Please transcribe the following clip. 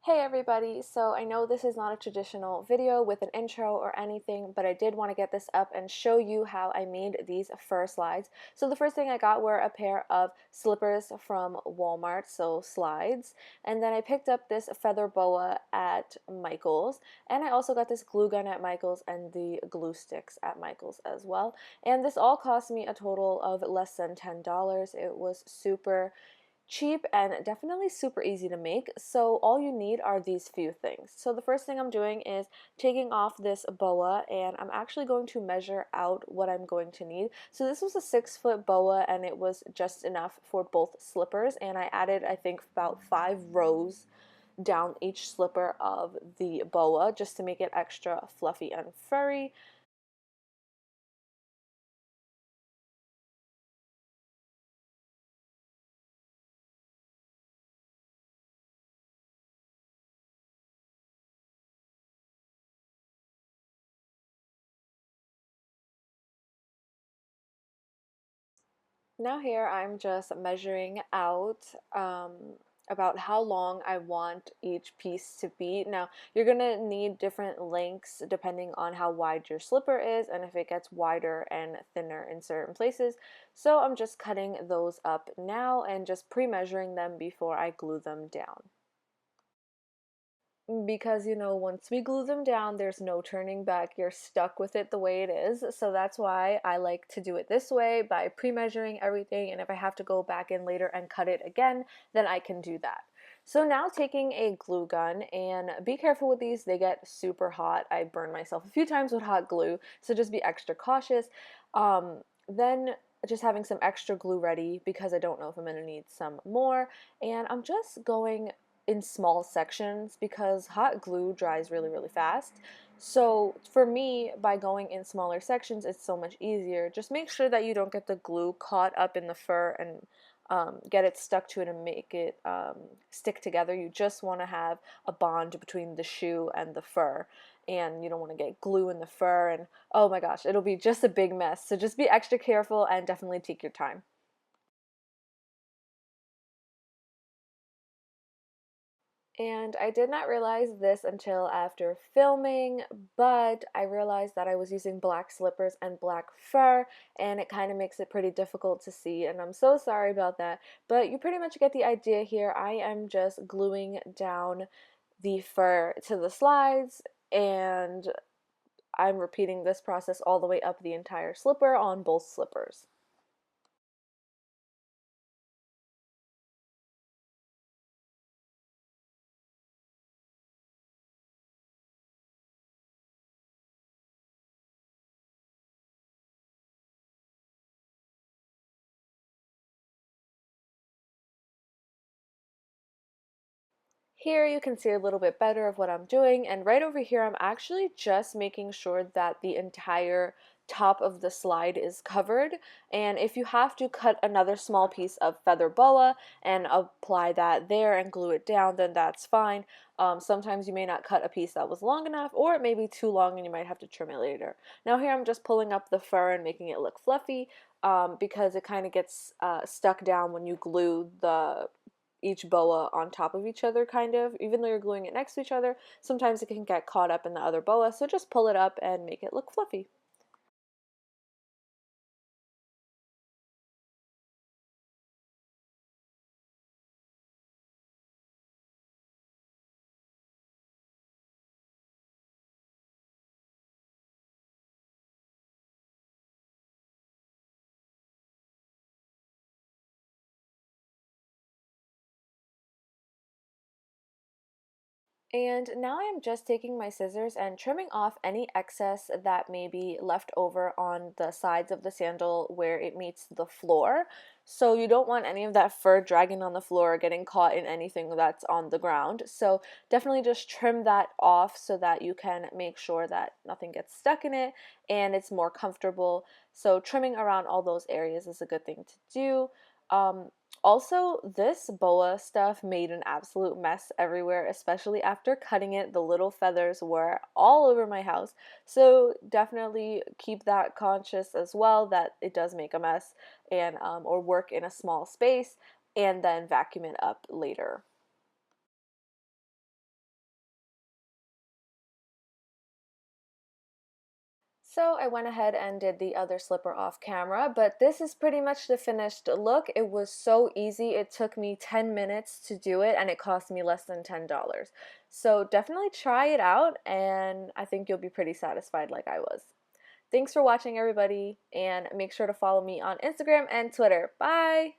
Hey everybody, so I know this is not a traditional video with an intro or anything, but I did want to get this up and show you how I made these fur slides. So the first thing I got were a pair of slippers from Walmart, so slides, and then I picked up this feather boa at Michael's, and I also got this glue gun at Michael's and the glue sticks at Michael's as well. And this all cost me a total of less than $10. It was super cheap and definitely super easy to make. So all you need are these few things. So the first thing I'm doing is taking off this boa, and I'm actually going to measure out what I'm going to need. So this was a 6-foot boa and it was just enough for both slippers, and I added I think about 5 rows down each slipper of the boa just to make it extra fluffy and furry. Now here I'm just measuring out about how long I want each piece to be. Now you're gonna need different lengths depending on how wide your slipper is and if it gets wider and thinner in certain places. So I'm just cutting those up now and just pre-measuring them before I glue them down. Because once we glue them down, there's no turning back. You're stuck with it the way it is. So that's why I like to do it this way, by pre-measuring everything, and if I have to go back in later and cut it again, then I can do that. So now taking a glue gun, and be careful with these, they get super hot. I burned myself a few times with hot glue, so just be extra cautious. Then just having some extra glue ready because I don't know if I'm going to need some more, and I'm just going in small sections because hot glue dries really, really fast. So for me, by going in smaller sections, it's so much easier. Just make sure that you don't get the glue caught up in the fur and get it stuck to it and make it stick together. You just want to have a bond between the shoe and the fur, and you don't want to get glue in the fur, and oh my gosh, it'll be just a big mess. So just be extra careful and definitely take your time. And I did not realize this until after filming, but I realized that I was using black slippers and black fur, and it kind of makes it pretty difficult to see, and I'm so sorry about that. But you pretty much get the idea here. I am just gluing down the fur to the slides, and I'm repeating this process all the way up the entire slipper on both slippers. Here you can see a little bit better of what I'm doing, and right over here I'm actually just making sure that the entire top of the slide is covered. And if you have to cut another small piece of feather boa and apply that there and glue it down, then that's fine. Sometimes you may not cut a piece that was long enough, or it may be too long and you might have to trim it later. Now here I'm just pulling up the fur and making it look fluffy, because it kind of gets stuck down when you glue the each boa on top of each other, kind of. Even though you're gluing it next to each other, sometimes it can get caught up in the other boa, so just pull it up and make it look fluffy. And now I'm just taking my scissors and trimming off any excess that may be left over on the sides of the sandal where it meets the floor. So you don't want any of that fur dragging on the floor or getting caught in anything that's on the ground. So definitely just trim that off so that you can make sure that nothing gets stuck in it and it's more comfortable. So trimming around all those areas is a good thing to do. Also, this boa stuff made an absolute mess everywhere, especially after cutting it. The little feathers were all over my house. So definitely keep that conscious as well, that it does make a mess, and or work in a small space and then vacuum it up later. So I went ahead and did the other slipper off camera, but this is pretty much the finished look. It was so easy. It took me 10 minutes to do it and it cost me less than $10. So definitely try it out and I think you'll be pretty satisfied like I was. Thanks for watching everybody and make sure to follow me on Instagram and Twitter. Bye!